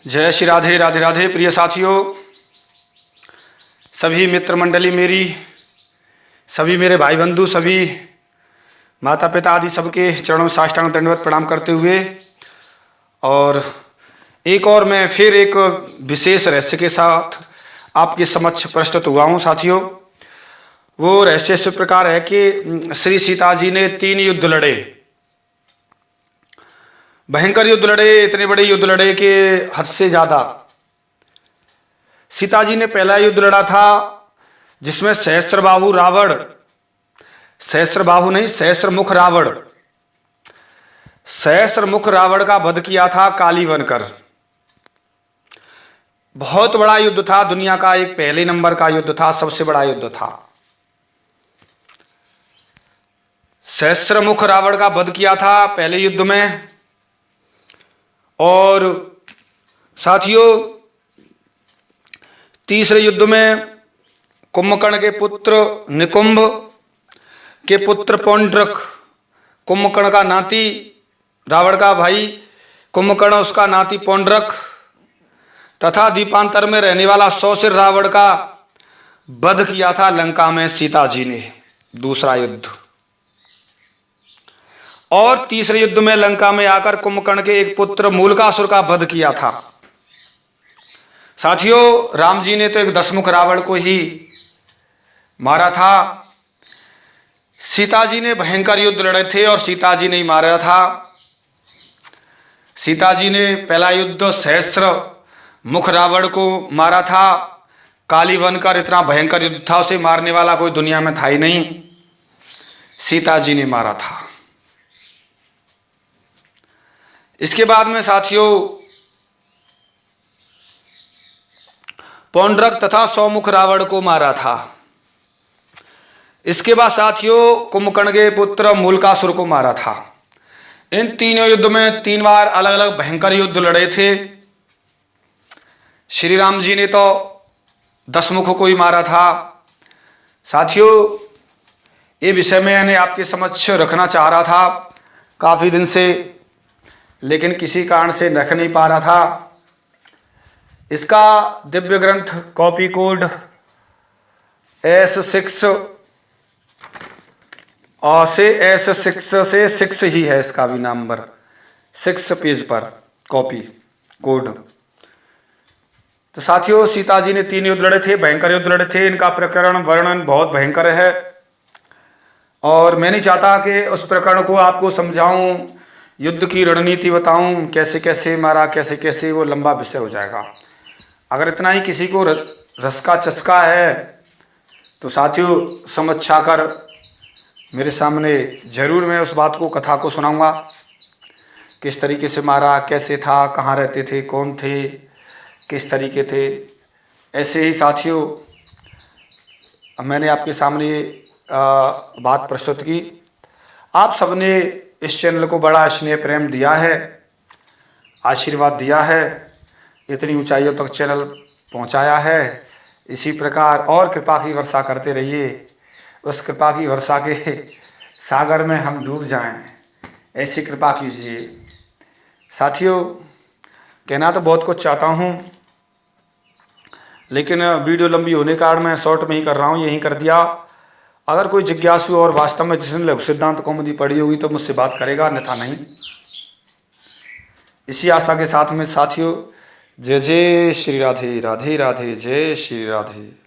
जय श्री राधे राधे राधे। प्रिय साथियों, सभी मित्र मंडली मेरी, सभी मेरे भाई बंधु, सभी माता पिता आदि सबके चरणों में साष्टांग दंडवत प्रणाम करते हुए और मैं फिर एक विशेष रहस्य के साथ आपके समक्ष प्रस्तुत हुआ हूँ। साथियों, वो रहस्य इस प्रकार है कि श्री सीता जी ने 3 युद्ध लड़े, भयंकर युद्ध लड़े, इतने बड़े युद्ध लड़े कि हद से ज्यादा। सीता जी ने पहला युद्ध लड़ा था जिसमें सहस्त्रबाहु रावण, सहस्त्रबाहु नहीं सहस्त्रमुख रावण, सहस्त्रमुख रावण का वध किया था काली बनकर। बहुत बड़ा युद्ध था, दुनिया का एक पहले नंबर का युद्ध था, सबसे बड़ा युद्ध था। सहस्त्रमुख रावण का वध किया था पहले युद्ध में। और साथियों, तीसरे युद्ध में कुंभकर्ण के पुत्र निकुंभ के पुत्र पौंड्रक, कुंभकर्ण का नाती, रावण का भाई कुंभकर्ण, उसका नाती पौंड्रक तथा द्वीपांतर में रहने वाला सौसिर रावण का वध किया था लंका में सीता जी ने, दूसरा युद्ध। और तीसरे युद्ध में लंका में आकर कुंभकर्ण के एक पुत्र मूलकासुर का वध किया था। साथियों, राम जी ने तो एक 10 मुख रावण को ही मारा था, सीता जी ने भयंकर युद्ध लड़े थे और सीता जी ने ही मारा था। सीता जी ने पहला युद्ध सहस्त्र मुख रावण को मारा था, काली बनकर। इतना भयंकर युद्ध था, उसे मारने वाला कोई दुनिया में था ही नहीं, सीता जी ने मारा था। इसके बाद में साथियों पौंड्रक तथा 100 मुख रावण को मारा था। इसके बाद साथियों कुंभकर्ण के पुत्र मूलकासुर को मारा था। इन तीनों युद्ध में 3 बार अलग अलग भयंकर युद्ध लड़े थे। श्री राम जी ने तो 10 मुख को ही मारा था। साथियों, ये विषय मैंने आपके समक्ष रखना चाह रहा था काफी दिन से, लेकिन किसी कारण से रख नहीं पा रहा था। इसका दिव्य ग्रंथ कॉपी कोड S6 और से S6 से 6 ही है, इसका भी नंबर 6 पेज पर कॉपी कोड। तो साथियों, सीता जी ने 3 युद्ध लड़े थे, भयंकर युद्ध लड़े थे। इनका प्रकरण वर्णन बहुत भयंकर है और मैं नहीं चाहता कि उस प्रकरण को आपको समझाऊं, युद्ध की रणनीति बताऊं, कैसे कैसे मारा, कैसे कैसे, वो लंबा विषय हो जाएगा। अगर इतना ही किसी को रस का चस्का है तो साथियों समझ आकर मेरे सामने जरूर मैं उस बात को, कथा को सुनाऊंगा, किस तरीके से मारा, कैसे था, कहाँ रहते थे, कौन थे, किस तरीके थे। ऐसे ही साथियों मैंने आपके सामने बात प्रस्तुत की। आप सबने इस चैनल को बड़ा स्नेह प्रेम दिया है, आशीर्वाद दिया है, इतनी ऊंचाइयों तक चैनल पहुंचाया है। इसी प्रकार और कृपा की वर्षा करते रहिए, उस कृपा की वर्षा के सागर में हम डूब जाएं, ऐसी कृपा कीजिए। साथियों, कहना तो बहुत कुछ चाहता हूं, लेकिन वीडियो लंबी होने के कारण मैं शॉर्ट में ही कर रहा हूं, यही कर दिया। अगर कोई जिज्ञासु और वास्तव में जिसने लघु सिद्धांत कौमुदी पढ़ी होगी तो मुझसे बात करेगा, अन्यथा नहीं। इसी आशा के साथ में साथियों, जय जय श्री राधे राधे राधे, जय श्री राधे।